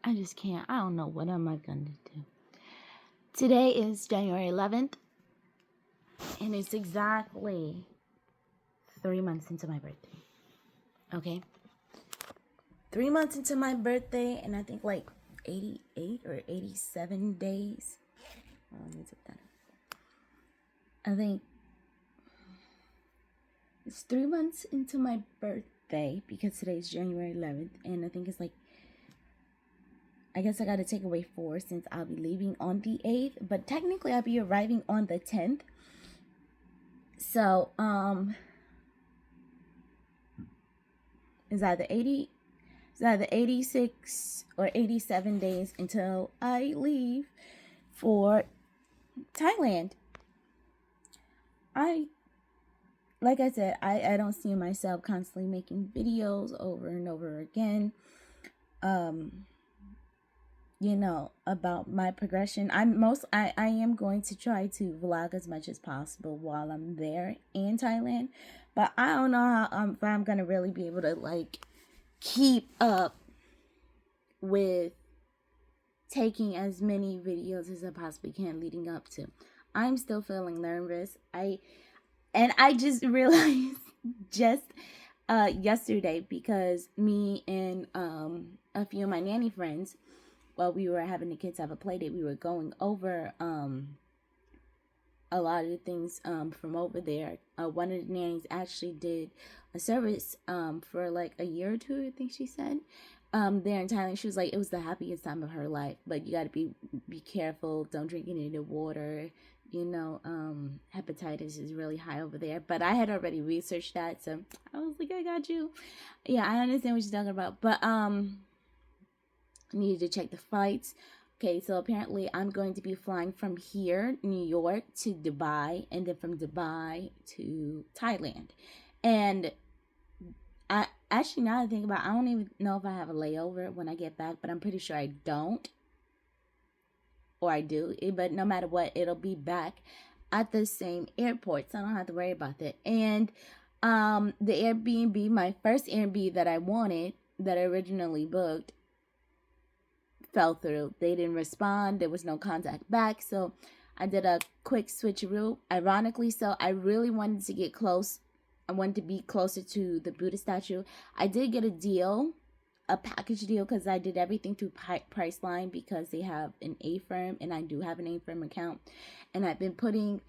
I just can't. I don't know what am I going to do. Today is January 11th, and it's exactly 3 months into my birthday. Okay? 3 months into my birthday, and I think like 88 or 87 days. Let me take that up. I think it's 3 months into my birthday because today's January 11th, and I think it's like, I guess I got to take away 4 since I'll be leaving on the 8th, but technically I'll be arriving on the 10th. So, it's either 86 or 87 days until I leave for Thailand. Like I said, I don't see myself constantly making videos over and over again. About my progression. I am going to try to vlog as much as possible while I'm there in Thailand, but I don't know how if I'm gonna really be able to like keep up with taking as many videos as I possibly can leading up to. I'm still feeling nervous. I just realized yesterday, because me and a few of my nanny friends, while we were having the kids have a play date, we were going over a lot of the things from over there. One of the nannies actually did a service for like a year or two, I think she said, there in Thailand. She was like, it was the happiest time of her life, but you got to be careful. Don't drink any of the water. Hepatitis is really high over there. But I had already researched that, so I was like, I got you. Yeah, I understand what she's talking about, but needed to check the flights. Okay, so apparently I'm going to be flying from here, New York, to Dubai, and then from Dubai to Thailand. And I actually, now that I think about it, I don't even know if I have a layover when I get back, but I'm pretty sure I don't. Or I do. But no matter what, it'll be back at the same airport, so I don't have to worry about that. And the Airbnb, my first Airbnb that I wanted, that I originally booked, fell through. They didn't respond. There was no contact back. So I did a quick switcheroo. Ironically, so I really wanted to get close. I wanted to be closer to the Buddha statue. I did get a deal, a package deal, because I did everything through Priceline because they have an A-firm and I do have an A-firm account. And I've been putting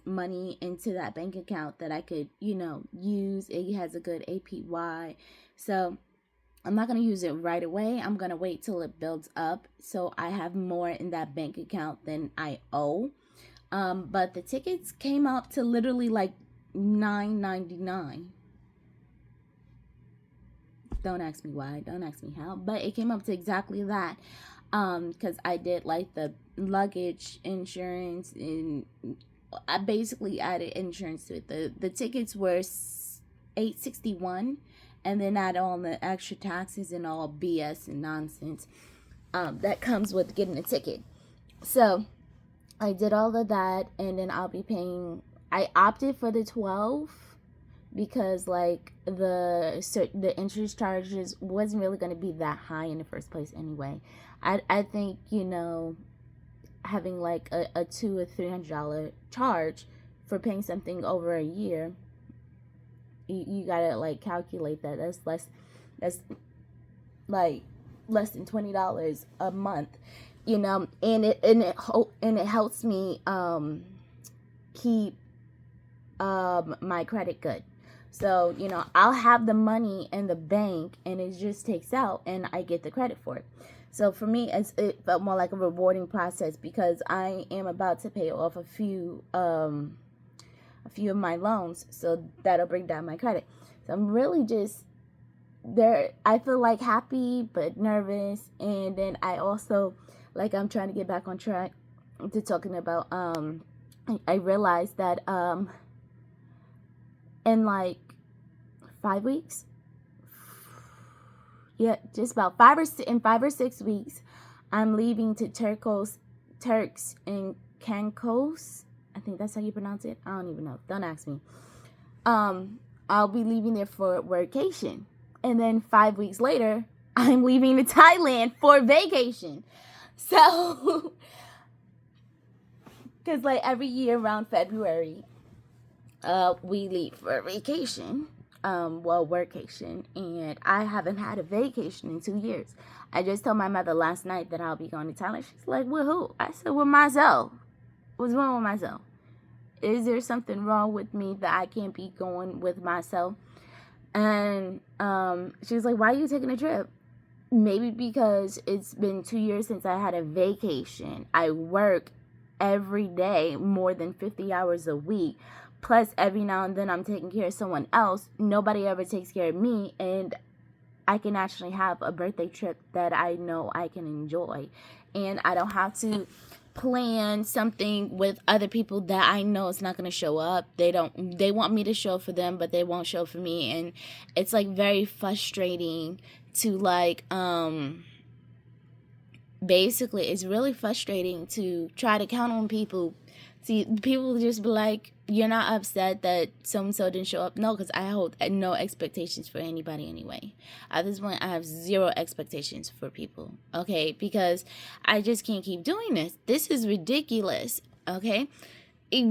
money into that bank account that I could, use. It has a good APY. So I'm not going to use it right away. I'm going to wait till it builds up so I have more in that bank account than I owe. But the tickets came up to literally like $9.99. Don't ask me why. Don't ask me how. But it came up to exactly that. Because I did like the luggage insurance, and I basically added insurance to it. The tickets were $861. And then add all the extra taxes and all BS and nonsense that comes with getting a ticket. So I did all of that, and then I'll be paying. I opted for the 12 because like the interest charges wasn't really going to be that high in the first place anyway. I think having like a $200 or $300 charge for paying something over a year. You gotta like calculate that. That's like less than $20 a month, and it helps me keep my credit good. So I'll have the money in the bank and it just takes out and I get the credit for it. So for me, it felt more like a rewarding process because I am about to pay off a few of my loans, so that'll bring down my credit. So I'm really just there. I feel like happy but nervous, and then I also I'm trying to get back on track to talking about I realized that in like 5 weeks, just about 5 or 6 weeks, I'm leaving to Turks and Caicos. I think that's how you pronounce it. I don't even know. Don't ask me. I'll be leaving there for workation. And then 5 weeks later, I'm leaving to Thailand for vacation. So, because like every year around February, we leave for vacation. Workation, and I haven't had a vacation in 2 years. I just told my mother last night that I'll be going to Thailand. She's like, "With who?" I said, "With myself." What's wrong with myself? Is there something wrong with me that I can't be going with myself? And she was like, "Why are you taking a trip?" Maybe because it's been 2 years since I had a vacation. I work every day more than 50 hours a week. Plus, every now and then I'm taking care of someone else. Nobody ever takes care of me. And I can actually have a birthday trip that I know I can enjoy. And I don't have to plan something with other people that I know is not going to show up. They want me to show up for them, but they won't show up for me. And it's like very frustrating to like, basically it's really frustrating to try to count on people. See, people just be like, "You're not upset that so-and-so didn't show up?" No, because I hold no expectations for anybody anyway. At this point, I have zero expectations for people, okay? Because I just can't keep doing this. This is ridiculous, okay?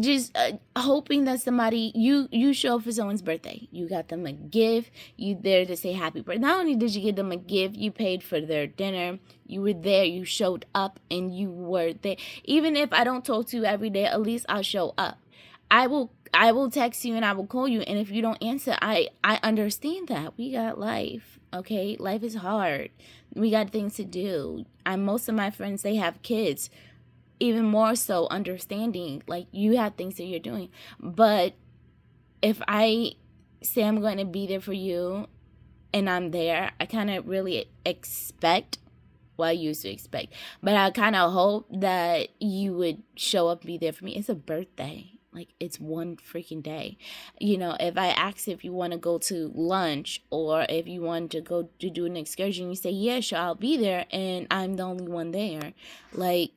Just hoping that somebody, you show up for someone's birthday. You got them a gift. You there to say happy birthday. Not only did you give them a gift, you paid for their dinner. You were there. You showed up and you were there. Even if I don't talk to you every day, at least I'll show up. I will text you and I will call you. And if you don't answer, I understand that. We got life, okay? Life is hard. We got things to do. Most of my friends, they have kids. Even more so understanding, like, you have things that you're doing. But if I say I'm going to be there for you and I'm there, I kind of really expect, well, I used to expect, but I kind of hope that you would show up and be there for me. It's a birthday. Like, it's one freaking day. You know, if I ask if you want to go to lunch or if you want to go to do an excursion, you say, "Yeah, sure, I'll be there," and I'm the only one there. Like,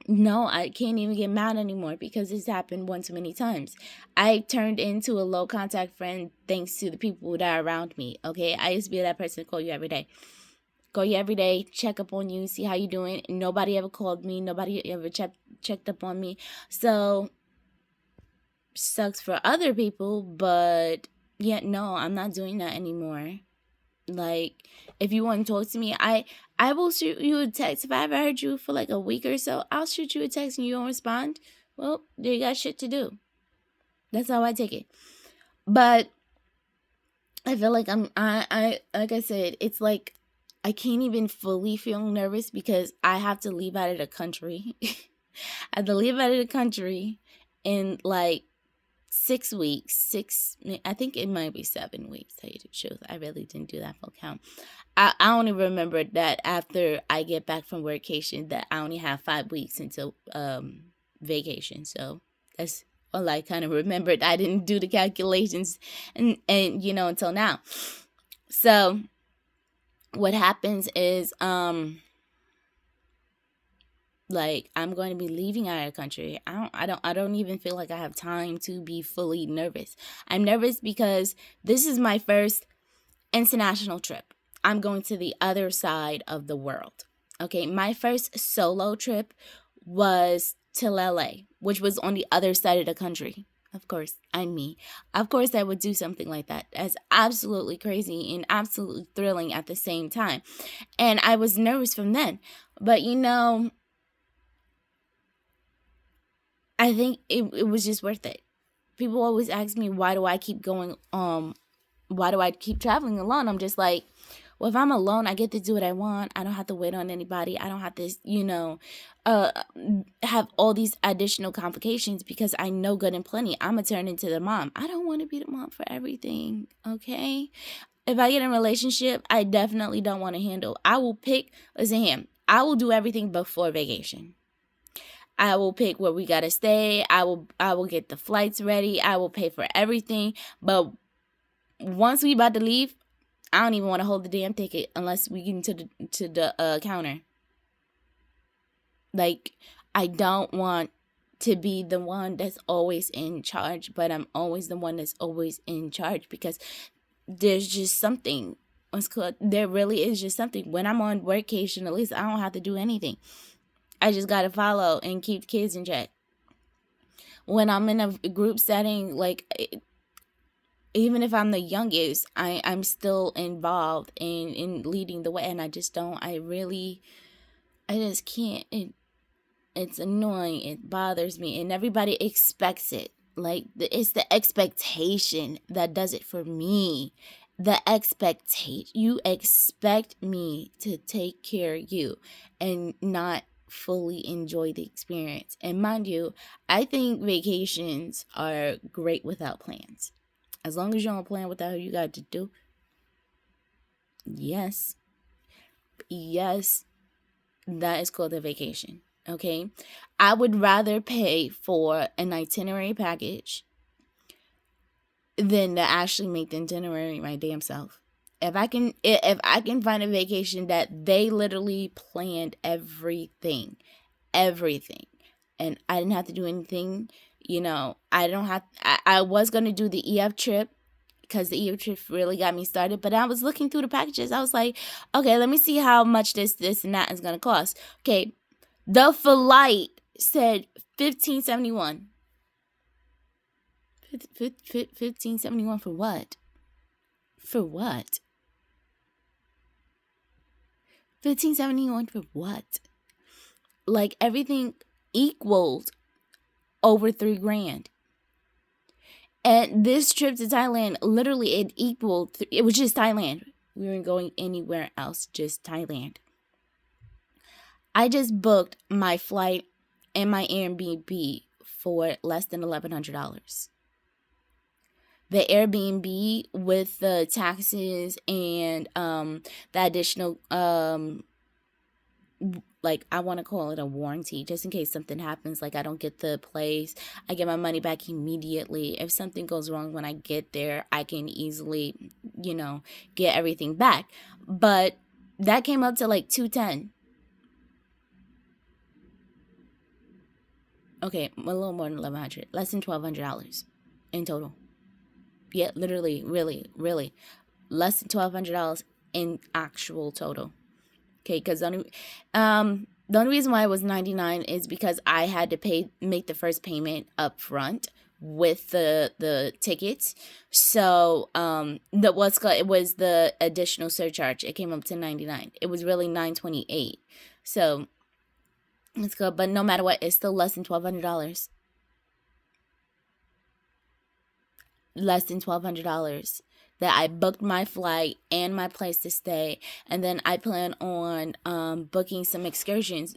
no, I can't even get mad anymore because it's happened one too many times. I turned into a low contact friend thanks to the people that are around me, okay? I used to be that person to call you every day. Call you every day, check up on you, see how you doing. Nobody ever called me. Nobody ever checked up on me. So, sucks for other people, but yeah, no, I'm not doing that anymore. Like, if you want to talk to me, I will shoot you a text. If I haven't heard you for like a week or so, I'll shoot you a text and you don't respond. Well, you got shit to do. That's how I take it. But I feel like I like I said, it's like I can't even fully feel nervous because I have to leave out of the country. I have to leave out of the country in like 6 weeks. I think it might be 7 weeks, to tell you the truth. I really didn't do that full count. I only remember that after I get back from vacation that I only have 5 weeks until vacation. So that's all I kind of remembered. I didn't do the calculations and until now. So what happens is like, I'm going to be leaving out of the country. I don't even feel like I have time to be fully nervous. I'm nervous because this is my first international trip. I'm going to the other side of the world. Okay, my first solo trip was to LA, which was on the other side of the country. Of course, I'm me. Of course, I would do something like that. That's absolutely crazy and absolutely thrilling at the same time. And I was nervous from then. But I think it was just worth it. People always ask me, why do I keep going, why do I keep traveling alone? I'm just like, well, if I'm alone, I get to do what I want. I don't have to wait on anybody. I don't have to, have all these additional complications because I know good and plenty. I'm going to turn into the mom. I don't want to be the mom for everything, okay? If I get in a relationship, I definitely don't want to handle. I will pick, listen here, I will do everything before vacation. I will pick where we gotta stay. I will get the flights ready. I will pay for everything. But once we about to leave, I don't even want to hold the damn ticket unless we get to the counter. Like, I don't want to be the one that's always in charge, but I'm always the one that's always in charge because there's just something what's called, there really is just something. When I'm on vacation, at least I don't have to do anything. I just got to follow and keep the kids in check. When I'm in a group setting, like, even if I'm the youngest, I'm still involved in leading the way. And I just don't, I just can't. It's annoying. It bothers me. And everybody expects it. Like, it's the expectation that does it for me. The expectation. You expect me to take care of you and not fully enjoy the experience. And mind you, I think vacations are great without plans. As long as you don't plan what the hell you got to do. Yes. Yes. That is called a vacation. Okay. I would rather pay for an itinerary package than to actually make the itinerary my damn self. If I can find a vacation that they literally planned everything, and I didn't have to do anything, I was going to do the EF trip, because the EF trip really got me started. But I was looking through the packages. I was like, okay, let me see how much this, and that is going to cost. Okay, the flight said $1571. $1571 for what? For what? $1571 for what? Like, everything equaled over $3,000. And this trip to Thailand, literally, it equaled. It was just Thailand. We weren't going anywhere else, just Thailand. I just booked my flight and my Airbnb for less than $1,100. The Airbnb with the taxes and the additional, like, I want to call it a warranty, just in case something happens. Like, I don't get the place, I get my money back immediately. If something goes wrong when I get there, I can easily, get everything back. But that came up to like $210. Okay, a little more than $1,100, less than $1,200 in total. Yeah, literally, really, less than $1,200 in actual total. Okay, because the only reason why it was $99 is because I had to make the first payment up front with the tickets. So it was the additional surcharge. It came up to $99. It was really $928. So it's good, but no matter what, it's still less than $1,200. Less than $1,200 that I booked my flight and my place to stay. And then I plan on booking some excursions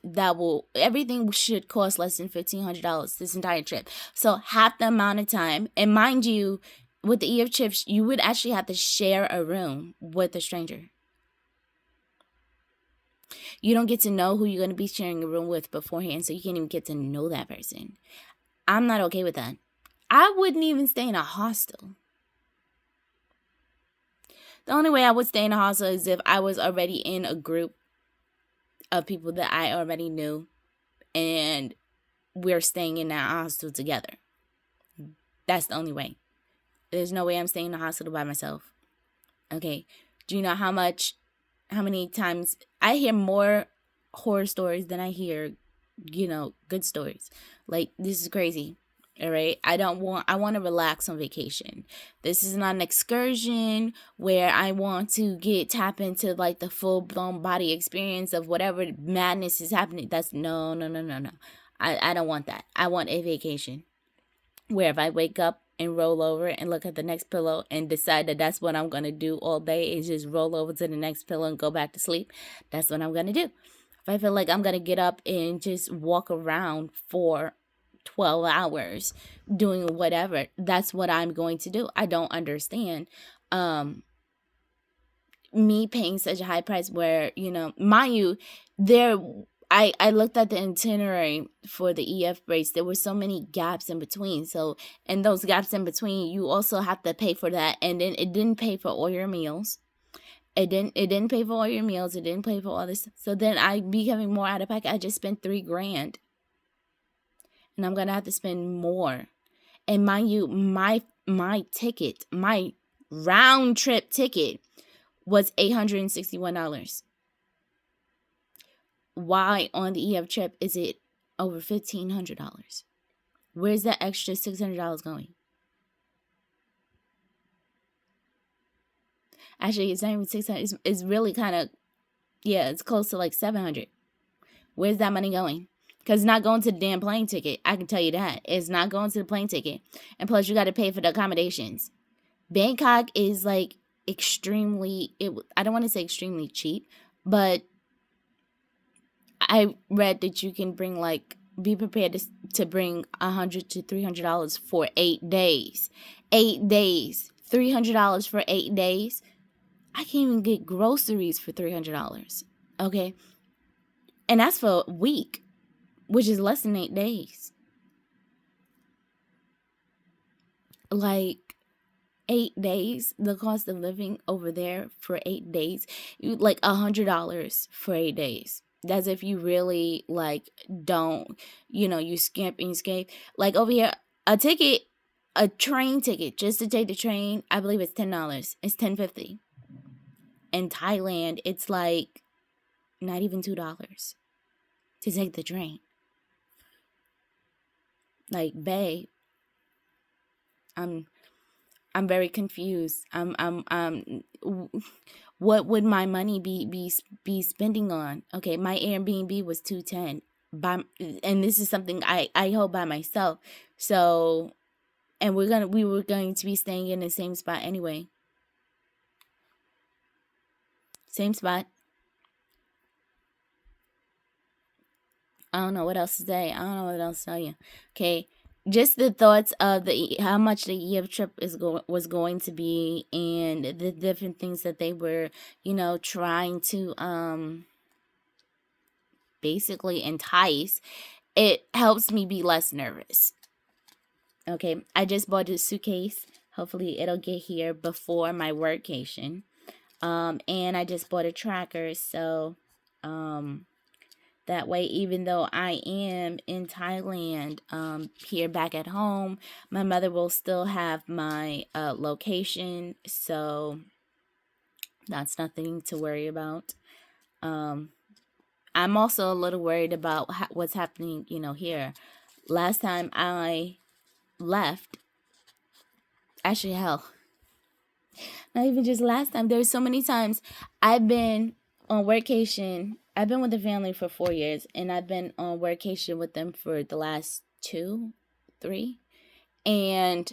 everything should cost less than $1,500 this entire trip. So half the amount of time. And mind you, with the EF trips, you would actually have to share a room with a stranger. You don't get to know who you're going to be sharing a room with beforehand, so you can't even get to know that person. I'm not okay with that. I wouldn't even stay in a hostel. The only way I would stay in a hostel is if I was already in a group of people that I already knew and we're staying in that hostel together. That's the only way. There's no way I'm staying in a hospital by myself. Okay. Do you know how many times I hear more horror stories than I hear, good stories? Like, this is crazy. All right. I want to relax on vacation. This is not an excursion where I want to tap into like the full blown body experience of whatever madness is happening. That's no. I don't want that. I want a vacation where if I wake up and roll over and look at the next pillow and decide that that's what I'm going to do all day is just roll over to the next pillow and go back to sleep, that's what I'm going to do. If I feel like I'm going to get up and just walk around for 12 hours doing whatever, that's what I'm going to do. I don't understand me paying such a high price where, mind you, I looked at the itinerary for the EF race. There were so many gaps in between. So, and those gaps in between, you also have to pay for that. And then it didn't pay for all your meals. It didn't pay for all your meals. It didn't pay for all this. So then I'd be having more out of pocket. I just spent $3,000. And I'm going to have to spend more. And mind you, my ticket, my round trip ticket was $861. Why on the EF trip is it over $1,500? Where's that extra $600 going? Actually, it's not even 600. It's really kind of, yeah, it's close to like 700. Where's that money going? Because it's not going to the damn plane ticket. I can tell you that. It's not going to the plane ticket. And plus, you got to pay for the accommodations. Bangkok is like extremely, I don't want to say extremely cheap, but I read that you can bring like, be prepared to bring $100 to $300 for 8 days. 8 days. $300 for 8 days. I can't even get groceries for $300. Okay. And that's for a week, which is less than 8 days. Like 8 days, the cost of living over there for 8 days, you like $100 for 8 days. That's if you really like don't, you skimp and skate. Like over here, a train ticket just to take the train, I believe it's $10. It's $10.50. In Thailand, it's like not even $2 to take the train. Like, babe, I'm very confused. What would my money be spending on? Okay, my Airbnb was $210 and this is something I hold by myself. So, and we were going to be staying in the same spot anyway. Same spot. I don't know what else to say. I don't know what else to tell you. Okay, just the thoughts of how much the EF trip was going to be, and the different things that they were, trying to basically entice. It helps me be less nervous. Okay, I just bought a suitcase. Hopefully, it'll get here before my workation. And I just bought a tracker, so that way, even though I am in Thailand, here back at home, my mother will still have my location, so that's nothing to worry about. I'm also a little worried about what's happening, here. Last time I left, actually, hell, not even just last time. There's so many times I've been on workation. I've been with the family for 4 years, and I've been on workation with them for the last 2, 3. And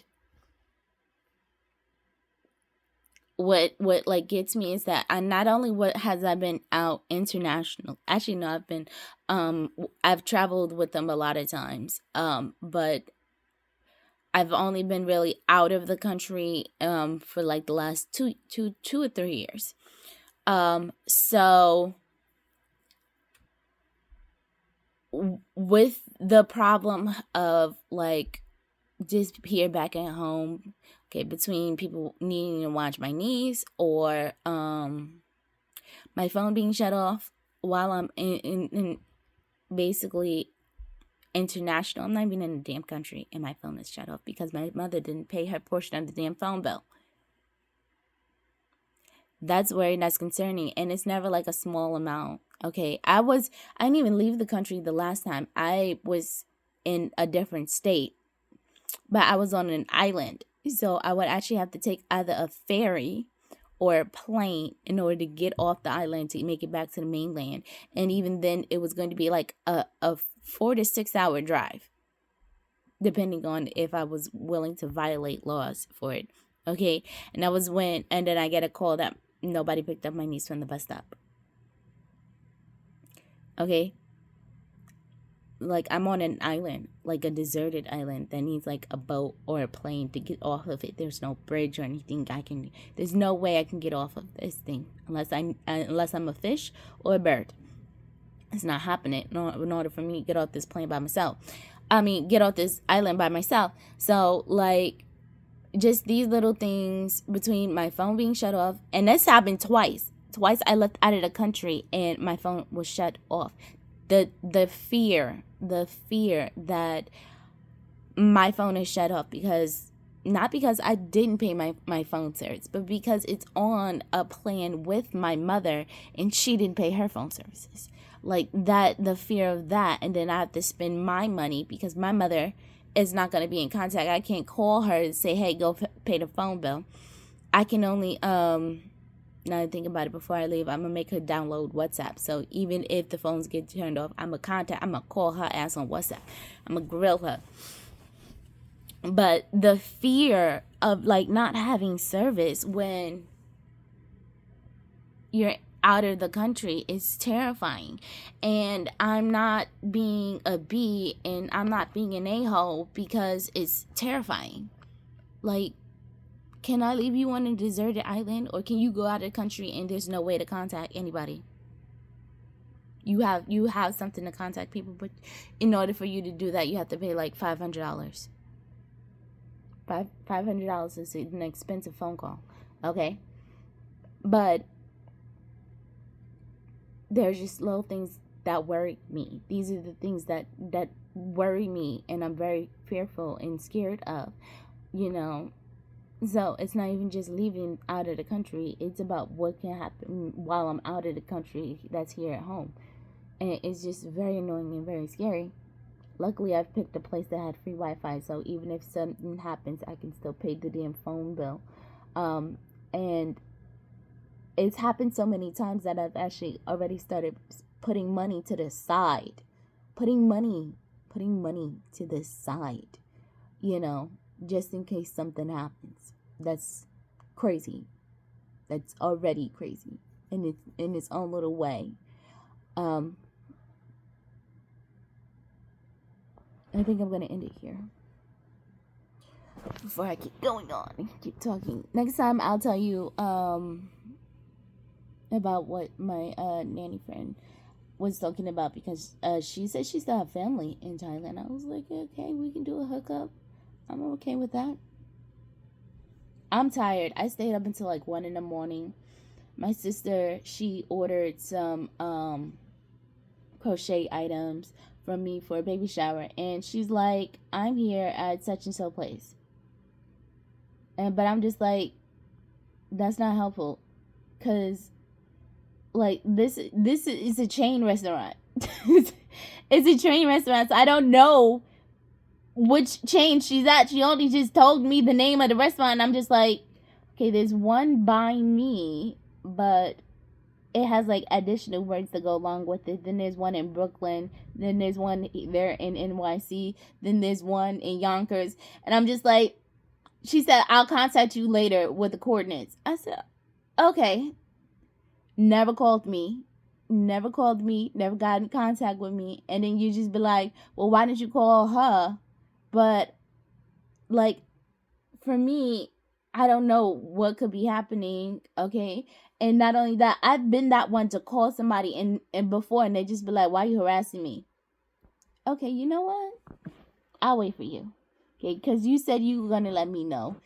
what like gets me is that I not only I been out international. Actually, no, I've traveled with them a lot of times. But I've only been really out of the country for like the last 2 or 3 years. So with the problem of like just here back at home, okay, between people needing to watch my niece or my phone being shut off while I'm in basically international. I'm not even in the damn country and my phone is shut off because my mother didn't pay her portion of the damn phone bill. That's worrying, that's concerning, and it's never like a small amount. Okay, I didn't even leave the country the last time. I was in a different state, but I was on an island. So I would actually have to take either a ferry or a plane in order to get off the island to make it back to the mainland. And even then, it was going to be like a 4 to 6 hour drive, depending on if I was willing to violate laws for it. Okay, and then I get a call that nobody picked up my niece from the bus stop. Okay, like I'm on an island, like a deserted island that needs like a boat or a plane to get off of it. There's no bridge or anything there's no way I can get off of this thing unless I'm a fish or a bird. It's not happening in order for me to get off this plane by myself. Get off this island by myself. So like just these little things between my phone being shut off, and this happened twice I left out of the country and my phone was shut off. The fear that my phone is shut off because not because I didn't pay my phone service, but because it's on a plan with my mother and she didn't pay her phone services. Like that, the fear of that. And then I have to spend my money because my mother is not going to be in contact. I can't call her and say, hey, go pay the phone bill. I can only, now I think about it before I leave, I'm going to make her download WhatsApp. So even if the phones get turned off, I'm going to call her ass on WhatsApp. I'm going to grill her. But the fear of like not having service when you're out of the country is terrifying. And I'm not being a B and I'm not being an a-hole because it's terrifying. Like, can I leave you on a deserted island, or can you go out of the country and there's no way to contact anybody? You have something to contact people, but in order for you to do that, you have to pay like $500. $500 is an expensive phone call, okay? But there's just little things that worry me. These are the things that worry me, and I'm very fearful and scared of, you know. So it's not even just leaving out of the country. It's about what can happen while I'm out of the country that's here at home. And it's just very annoying and very scary. Luckily, I've picked a place that had free Wi-Fi, so even if something happens, I can still pay the damn phone bill. And it's happened so many times that I've actually already started putting money to the side. Putting money to the side, you know, just in case something happens. That's crazy. That's already crazy in its own little way. I think I'm going to end it here before I keep going on and keep talking. Next time I'll tell you about what my nanny friend was talking about, because she said she still have family in Thailand. I was like, okay, we can do a hookup. I'm okay with that. I'm tired. I stayed up until like 1 a.m. My sister, she ordered some crochet items from me for a baby shower, and she's like, I'm here at such and so place. But I'm just like, that's not helpful, because like this is a chain restaurant. It's a chain restaurant, so I don't know which chain she's at. She only just told me the name of the restaurant, and I'm just like, okay, there's one by me, but it has like additional words to go along with it. Then there's one in Brooklyn, then there's one there in NYC, then there's one in Yonkers, and I'm just like, she said, I'll contact you later with the coordinates. I said, okay. Never called me, never got in contact with me, and then you just be like, well, why didn't you call her? But like, for me, I don't know what could be happening, okay? And not only that, I've been that one to call somebody and before, and they just be like, why are you harassing me? Okay, you know what? I'll wait for you, okay? Because you said you were going to let me know.